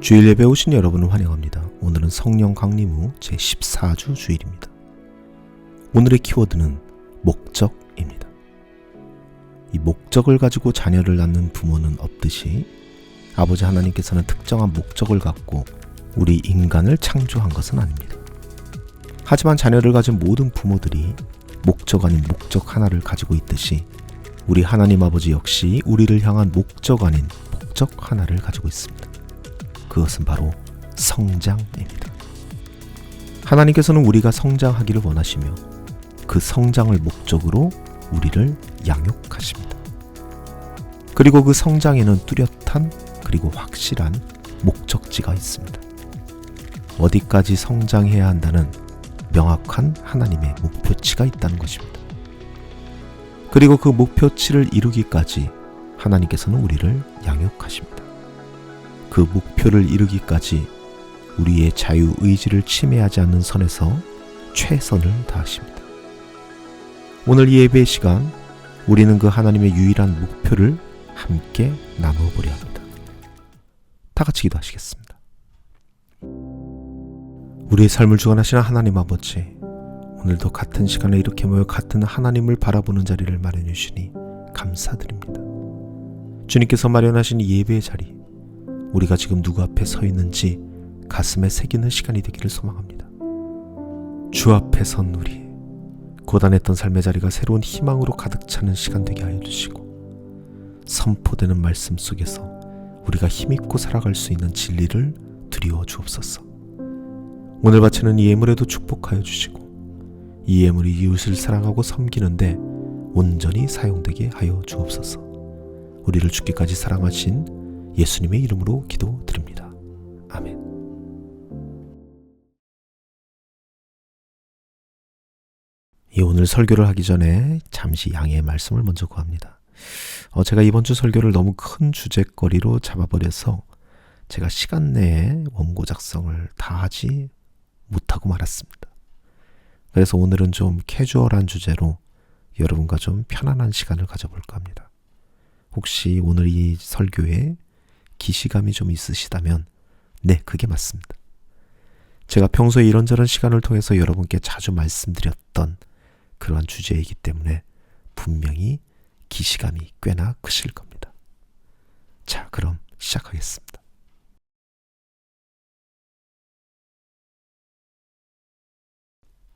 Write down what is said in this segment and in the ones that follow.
주일 예배 오신 여러분을 환영합니다. 오늘은 성령 강림 후 제14주 주일입니다. 오늘의 키워드는 목적입니다. 이 목적을 가지고 자녀를 낳는 부모는 없듯이 아버지 하나님께서는 특정한 목적을 갖고 우리 인간을 창조한 것은 아닙니다. 하지만 자녀를 가진 모든 부모들이 목적 아닌 목적 하나를 가지고 있듯이 우리 하나님 아버지 역시 우리를 향한 목적 아닌 목적 하나를 가지고 있습니다. 그것은 바로 성장입니다. 하나님께서는 우리가 성장하기를 원하시며 그 성장을 목적으로 우리를 양육하십니다. 그리고 그 성장에는 뚜렷한 그리고 확실한 목적지가 있습니다. 어디까지 성장해야 한다는 명확한 하나님의 목표치가 있다는 것입니다. 그리고 그 목표치를 이루기까지 하나님께서는 우리를 양육하십니다. 그 목표를 이루기까지 우리의 자유의지를 침해하지 않는 선에서 최선을 다하십니다. 오늘 이 예배의 시간, 우리는 그 하나님의 유일한 목표를 함께 나누어 보려 합니다. 다 같이 기도하시겠습니다. 우리의 삶을 주관하시는 하나님 아버지, 오늘도 같은 시간에 이렇게 모여 같은 하나님을 바라보는 자리를 마련해 주시니 감사드립니다. 주님께서 마련하신 이 예배의 자리, 우리가 지금 누구 앞에 서 있는지 가슴에 새기는 시간이 되기를 소망합니다. 주 앞에 선 우리, 고단했던 삶의 자리가 새로운 희망으로 가득 차는 시간 되게 하여 주시고, 선포되는 말씀 속에서 우리가 힘있고 살아갈 수 있는 진리를 드리워 주옵소서. 오늘 바치는 이 예물에도 축복하여 주시고, 이 예물이 이웃을 사랑하고 섬기는데 온전히 사용되게 하여 주옵소서. 우리를 죽기까지 사랑하신 예수님의 이름으로 기도드립니다. 아멘. 오늘 설교를 하기 전에 잠시 양해의 말씀을 먼저 구합니다. 제가 이번 주 설교를 너무 큰 주제거리로 잡아버려서 제가 시간 내에 원고 작성을 다 하지 못하고 말았습니다. 그래서 오늘은 좀 캐주얼한 주제로 여러분과 좀 편안한 시간을 가져볼까 합니다. 혹시 오늘 이 설교에 기시감이 좀 있으시다면 네, 그게 맞습니다. 제가 평소에 이런저런 시간을 통해서 여러분께 자주 말씀드렸던 그러한 주제이기 때문에 분명히 기시감이 꽤나 크실 겁니다. 자, 그럼 시작하겠습니다.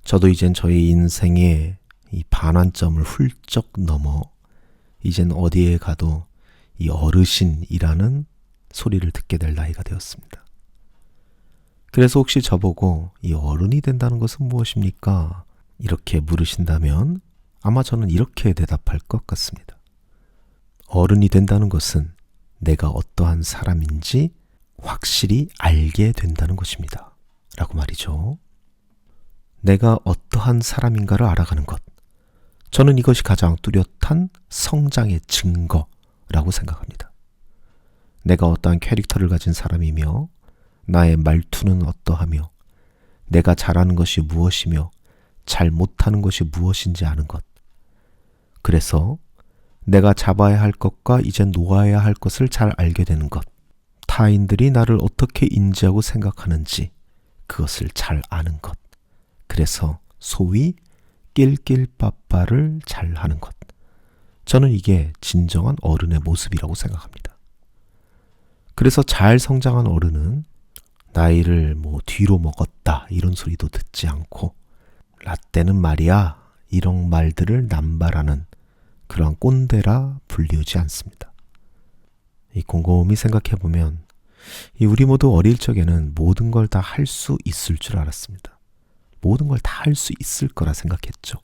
저도 이젠 저희 인생의 이 반환점을 훌쩍 넘어 이젠 어디에 가도 이 어르신이라는 소리를 듣게 될 나이가 되었습니다. 그래서 혹시 저보고 이 어른이 된다는 것은 무엇입니까? 이렇게 물으신다면 아마 저는 이렇게 대답할 것 같습니다. 어른이 된다는 것은 내가 어떠한 사람인지 확실히 알게 된다는 것입니다. 라고 말이죠. 내가 어떠한 사람인가를 알아가는 것. 저는 이것이 가장 뚜렷한 성장의 증거라고 생각합니다. 내가 어떠한 캐릭터를 가진 사람이며 나의 말투는 어떠하며 내가 잘하는 것이 무엇이며 잘 못하는 것이 무엇인지 아는 것. 그래서 내가 잡아야 할 것과 이제 놓아야 할 것을 잘 알게 되는 것. 타인들이 나를 어떻게 인지하고 생각하는지 그것을 잘 아는 것. 그래서 소위 낄낄빠빠를 잘 하는 것. 저는 이게 진정한 어른의 모습이라고 생각합니다. 그래서 잘 성장한 어른은 나이를 뒤로 먹었다 이런 소리도 듣지 않고 라떼는 말이야 이런 말들을 남발하는 그러한 꼰대라 불리우지 않습니다. 이 곰곰이 생각해보면 우리 모두 어릴 적에는 모든 걸 다 할 수 있을 줄 알았습니다. 모든 걸 다 할 수 있을 거라 생각했죠.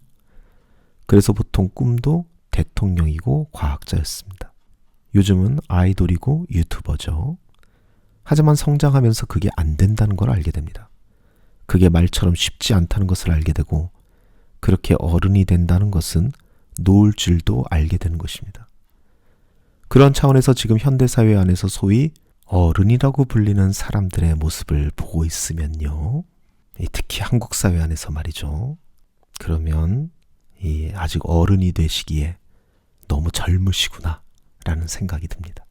그래서 보통 꿈도 대통령이고 과학자였습니다. 요즘은 아이돌이고 유튜버죠. 하지만 성장하면서 그게 안 된다는 걸 알게 됩니다. 그게 말처럼 쉽지 않다는 것을 알게 되고 그렇게 어른이 된다는 것은 놓을 줄도 알게 되는 것입니다. 그런 차원에서 지금 현대사회 안에서 소위 어른이라고 불리는 사람들의 모습을 보고 있으면요. 특히 한국 사회 안에서 말이죠. 그러면 아직 어른이 되시기에 너무 젊으시구나 라는 생각이 듭니다.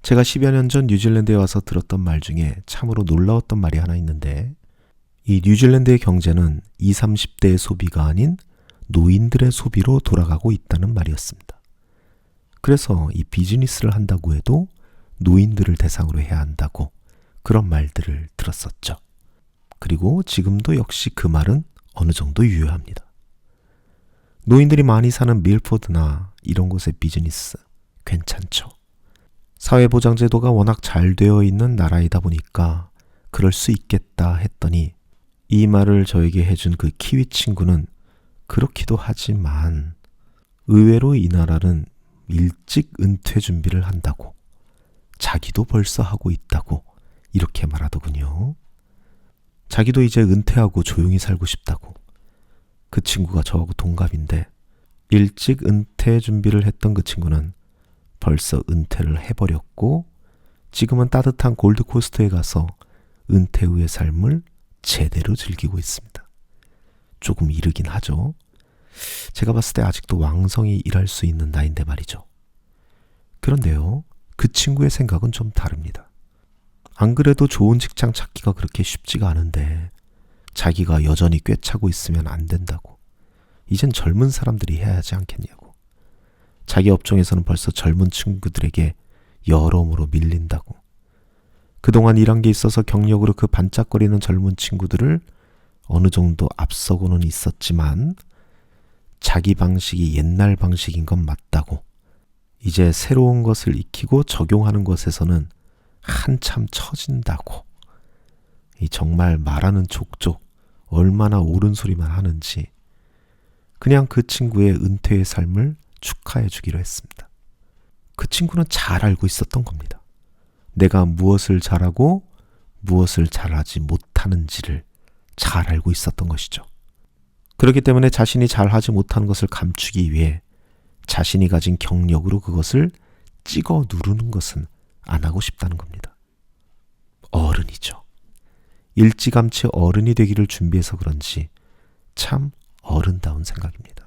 제가 10여 년 전 뉴질랜드에 와서 들었던 말 중에 참으로 놀라웠던 말이 하나 있는데, 이 뉴질랜드의 경제는 20, 30대의 소비가 아닌 노인들의 소비로 돌아가고 있다는 말이었습니다. 그래서 이 비즈니스를 한다고 해도 노인들을 대상으로 해야 한다고 그런 말들을 들었었죠. 그리고 지금도 역시 그 말은 어느 정도 유효합니다. 노인들이 많이 사는 밀포드나 이런 곳의 비즈니스 괜찮죠. 사회보장제도가 워낙 잘 되어 있는 나라이다 보니까 그럴 수 있겠다 했더니, 이 말을 저에게 해준 그 키위 친구는 그렇기도 하지만 의외로 이 나라는 일찍 은퇴 준비를 한다고, 자기도 벌써 하고 있다고 이렇게 말하더군요. 자기도 이제 은퇴하고 조용히 살고 싶다고. 그 친구가 저하고 동갑인데 일찍 은퇴 준비를 했던 그 친구는 벌써 은퇴를 해버렸고, 지금은 따뜻한 골드코스트에 가서 은퇴 후의 삶을 제대로 즐기고 있습니다. 조금 이르긴 하죠. 제가 봤을 때 아직도 왕성히 일할 수 있는 나이인데 말이죠. 그런데요, 그 친구의 생각은 좀 다릅니다. 안 그래도 좋은 직장 찾기가 그렇게 쉽지가 않은데 자기가 여전히 꿰차고 있으면 안 된다고. 이젠 젊은 사람들이 해야 하지 않겠냐고. 자기 업종에서는 벌써 젊은 친구들에게 여러모로 밀린다고. 그동안 일한 게 있어서 경력으로 그 반짝거리는 젊은 친구들을 어느 정도 앞서고는 있었지만 자기 방식이 옛날 방식인 건 맞다고. 이제 새로운 것을 익히고 적용하는 것에서는 한참 처진다고. 이 정말 말하는 족족 얼마나 옳은 소리만 하는지 그냥 그 친구의 은퇴의 삶을 축하해 주기로 했습니다. 그 친구는 잘 알고 있었던 겁니다. 내가 무엇을 잘하고 무엇을 잘하지 못하는지를 잘 알고 있었던 것이죠. 그렇기 때문에 자신이 잘하지 못하는 것을 감추기 위해 자신이 가진 경력으로 그것을 찍어 누르는 것은 안 하고 싶다는 겁니다. 어른이죠. 일찌감치 어른이 되기를 준비해서 그런지 참 어른다운 생각입니다.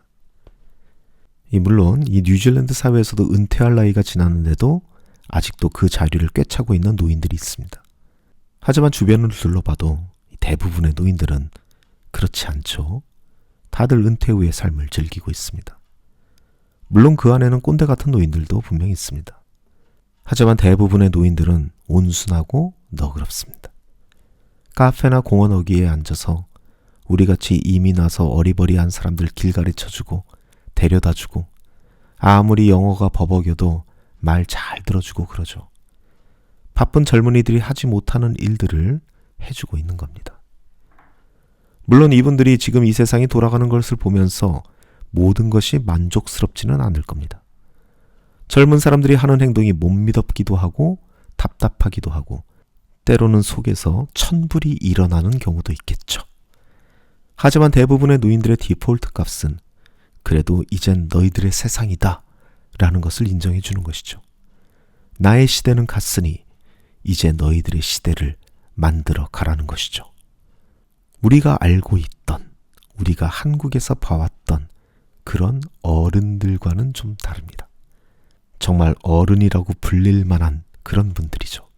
물론 이 뉴질랜드 사회에서도 은퇴할 나이가 지났는데도 아직도 그 자리를 꿰차고 있는 노인들이 있습니다. 하지만 주변을 둘러봐도 대부분의 노인들은 그렇지 않죠. 다들 은퇴 후의 삶을 즐기고 있습니다. 물론 그 안에는 꼰대 같은 노인들도 분명히 있습니다. 하지만 대부분의 노인들은 온순하고 너그럽습니다. 카페나 공원 어귀에 앉아서 우리같이 이미 나서 어리버리한 사람들 길 가르쳐주고 데려다주고, 아무리 영어가 버벅여도 말 잘 들어주고 그러죠. 바쁜 젊은이들이 하지 못하는 일들을 해주고 있는 겁니다. 물론 이분들이 지금 이 세상이 돌아가는 것을 보면서 모든 것이 만족스럽지는 않을 겁니다. 젊은 사람들이 하는 행동이 못 믿었기도 하고 답답하기도 하고, 때로는 속에서 천불이 일어나는 경우도 있겠죠. 하지만 대부분의 노인들의 디폴트 값은 그래도 이젠 너희들의 세상이다 라는 것을 인정해 주는 것이죠. 나의 시대는 갔으니 이제 너희들의 시대를 만들어 가라는 것이죠. 우리가 알고 있던, 우리가 한국에서 봐왔던 그런 어른들과는 좀 다릅니다. 정말 어른이라고 불릴 만한 그런 분들이죠.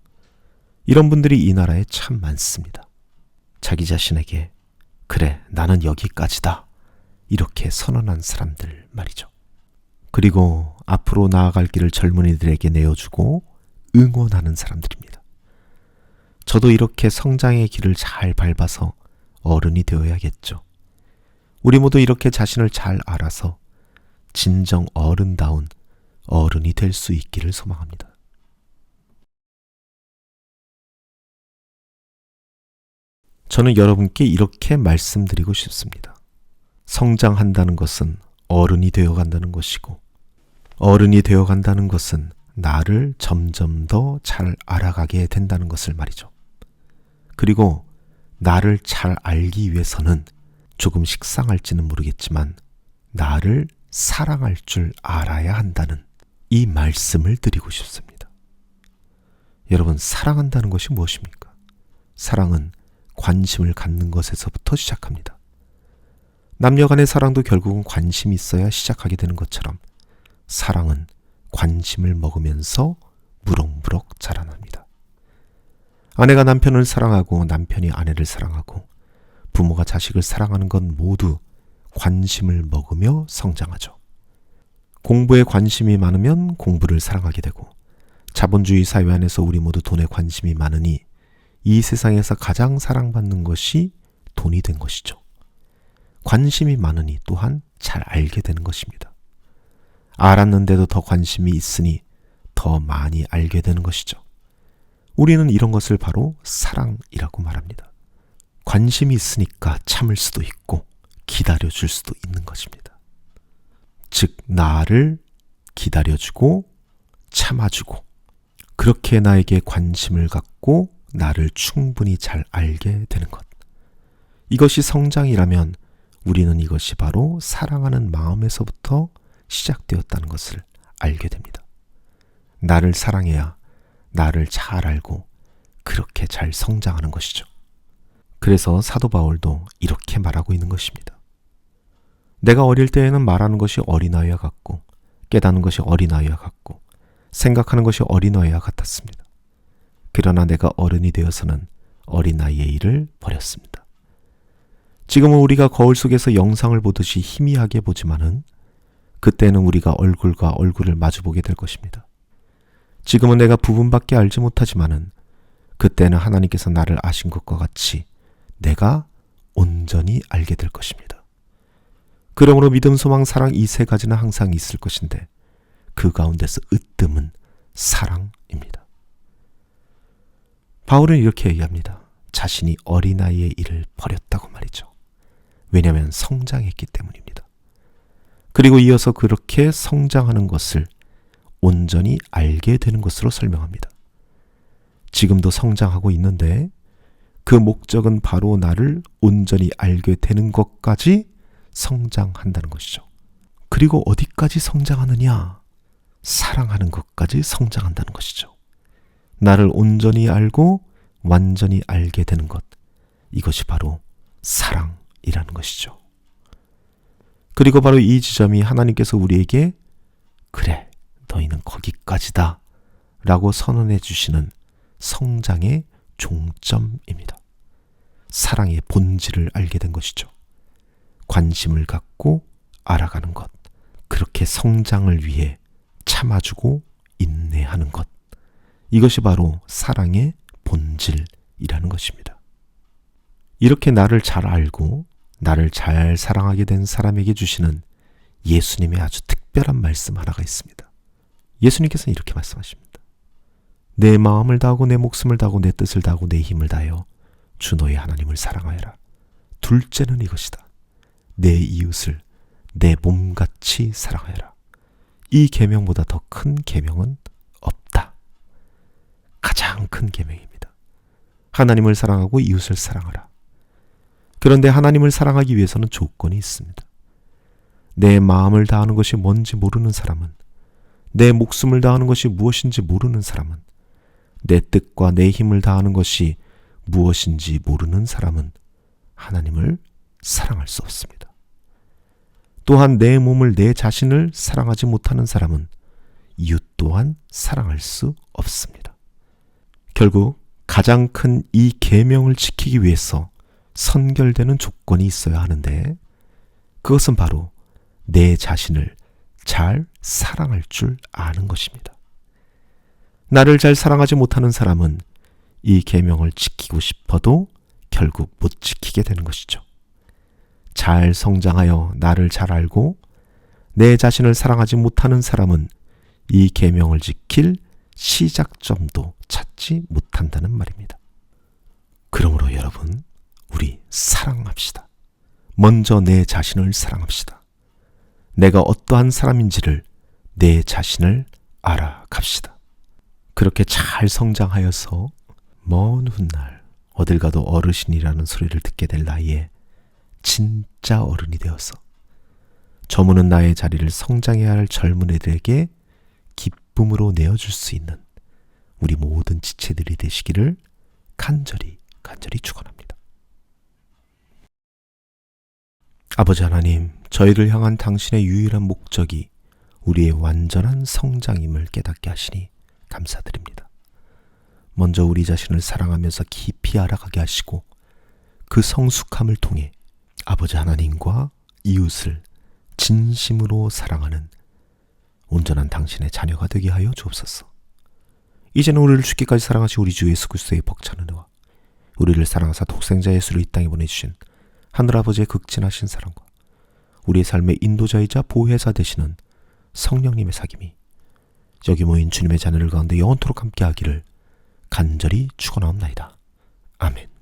이런 분들이 이 나라에 참 많습니다. 자기 자신에게 그래, 나는 여기까지다 이렇게 선언한 사람들 말이죠. 그리고 앞으로 나아갈 길을 젊은이들에게 내어주고 응원하는 사람들입니다. 저도 이렇게 성장의 길을 잘 밟아서 어른이 되어야겠죠. 우리 모두 이렇게 자신을 잘 알아서 진정 어른다운 어른이 될 수 있기를 소망합니다. 저는 여러분께 이렇게 말씀드리고 싶습니다. 성장한다는 것은 어른이 되어간다는 것이고, 어른이 되어간다는 것은 나를 점점 더 잘 알아가게 된다는 것을 말이죠. 그리고 나를 잘 알기 위해서는 조금씩 상할지는 모르겠지만 나를 사랑할 줄 알아야 한다는 이 말씀을 드리고 싶습니다. 여러분, 사랑한다는 것이 무엇입니까? 사랑은 관심을 갖는 것에서부터 시작합니다. 남녀 간의 사랑도 결국은 관심이 있어야 시작하게 되는 것처럼 사랑은 관심을 먹으면서 무럭무럭 무럭무럭 자라납니다. 아내가 남편을 사랑하고 남편이 아내를 사랑하고 부모가 자식을 사랑하는 건 모두 관심을 먹으며 성장하죠. 공부에 관심이 많으면 공부를 사랑하게 되고, 자본주의 사회 안에서 우리 모두 돈에 관심이 많으니 이 세상에서 가장 사랑받는 것이 돈이 된 것이죠. 관심이 많으니 또한 잘 알게 되는 것입니다. 알았는데도 더 관심이 있으니 더 많이 알게 되는 것이죠. 우리는 이런 것을 바로 사랑이라고 말합니다. 관심이 있으니까 참을 수도 있고 기다려줄 수도 있는 것입니다. 즉, 나를 기다려주고 참아주고, 그렇게 나에게 관심을 갖고 나를 충분히 잘 알게 되는 것. 이것이 성장이라면 우리는 이것이 바로 사랑하는 마음에서부터 시작되었다는 것을 알게 됩니다. 나를 사랑해야 나를 잘 알고 그렇게 잘 성장하는 것이죠. 그래서 사도 바울도 이렇게 말하고 있는 것입니다. 내가 어릴 때에는 말하는 것이 어린아이와 같고 깨닫는 것이 어린아이와 같고 생각하는 것이 어린아이와 같았습니다. 그러나 내가 어른이 되어서는 어린아이의 일을 버렸습니다. 지금은 우리가 거울 속에서 영상을 보듯이 희미하게 보지만은 그때는 우리가 얼굴과 얼굴을 마주보게 될 것입니다. 지금은 내가 부분밖에 알지 못하지만은 그때는 하나님께서 나를 아신 것과 같이 내가 온전히 알게 될 것입니다. 그러므로 믿음, 소망, 사랑 이 세 가지는 항상 있을 것인데 그 가운데서 으뜸은 사랑입니다. 바울은 이렇게 얘기합니다. 자신이 어린아이의 일을 버렸다고 말이죠. 왜냐하면 성장했기 때문입니다. 그리고 이어서 그렇게 성장하는 것을 온전히 알게 되는 것으로 설명합니다. 지금도 성장하고 있는데 그 목적은 바로 나를 온전히 알게 되는 것까지 성장한다는 것이죠. 그리고 어디까지 성장하느냐? 사랑하는 것까지 성장한다는 것이죠. 나를 온전히 알고 완전히 알게 되는 것, 이것이 바로 사랑이라는 것이죠. 그리고 바로 이 지점이 하나님께서 우리에게 그래, 너희는 거기까지다 라고 선언해 주시는 성장의 종점입니다. 사랑의 본질을 알게 된 것이죠. 관심을 갖고 알아가는 것, 그렇게 성장을 위해 참아주고 인내하는 것, 이것이 바로 사랑의 본질이라는 것입니다. 이렇게 나를 잘 알고 나를 잘 사랑하게 된 사람에게 주시는 예수님의 아주 특별한 말씀 하나가 있습니다. 예수님께서는 이렇게 말씀하십니다. 내 마음을 다하고 내 목숨을 다하고 내 뜻을 다하고 내 힘을 다하여 주 너의 하나님을 사랑하여라. 둘째는 이것이다. 내 이웃을 내 몸같이 사랑하여라. 이 계명보다 더 큰 계명은 없다. 가장 큰 계명입니다. 하나님을 사랑하고 이웃을 사랑하라. 그런데 하나님을 사랑하기 위해서는 조건이 있습니다. 내 마음을 다하는 것이 뭔지 모르는 사람은, 내 목숨을 다하는 것이 무엇인지 모르는 사람은, 내 뜻과 내 힘을 다하는 것이 무엇인지 모르는 사람은 하나님을 사랑할 수 없습니다. 또한 내 몸을, 내 자신을 사랑하지 못하는 사람은 이웃 또한 사랑할 수 없습니다. 결국 가장 큰 이 계명을 지키기 위해서 선결되는 조건이 있어야 하는데, 그것은 바로 내 자신을 잘 사랑할 줄 아는 것입니다. 나를 잘 사랑하지 못하는 사람은 이 계명을 지키고 싶어도 결국 못 지키게 되는 것이죠. 잘 성장하여 나를 잘 알고 내 자신을 사랑하지 못하는 사람은 이 계명을 지킬 시작점도 찾지 못한다는 말입니다. 그러므로 여러분, 우리 사랑합시다. 먼저 내 자신을 사랑합시다. 내가 어떠한 사람인지를, 내 자신을 알아갑시다. 그렇게 잘 성장하여서 먼 훗날 어딜 가도 어르신이라는 소리를 듣게 될 나이에 진짜 어른이 되어서 저무는 나의 자리를 성장해야 할 젊은 애들에게 기쁨으로 내어줄 수 있는 우리 모든 지체들이 되시기를 간절히 축원합니다. 아버지 하나님, 저희를 향한 당신의 유일한 목적이 우리의 완전한 성장임을 깨닫게 하시니 감사드립니다. 먼저 우리 자신을 사랑하면서 깊이 알아가게 하시고 그 성숙함을 통해 아버지 하나님과 이웃을 진심으로 사랑하는 온전한 당신의 자녀가 되게 하여 주옵소서. 이제는 우리를 죽기까지 사랑하신 우리 주 예수 그리스도의 벅찬 은혜와 우리를 사랑하사 독생자 예수를 이 땅에 보내주신 하늘아버지의 극진하신 사랑과 우리의 삶의 인도자이자 보혜사 되시는 성령님의 사귐이 여기 모인 주님의 자녀들 가운데 영원토록 함께하기를 간절히 축원하옵나이다. 아멘.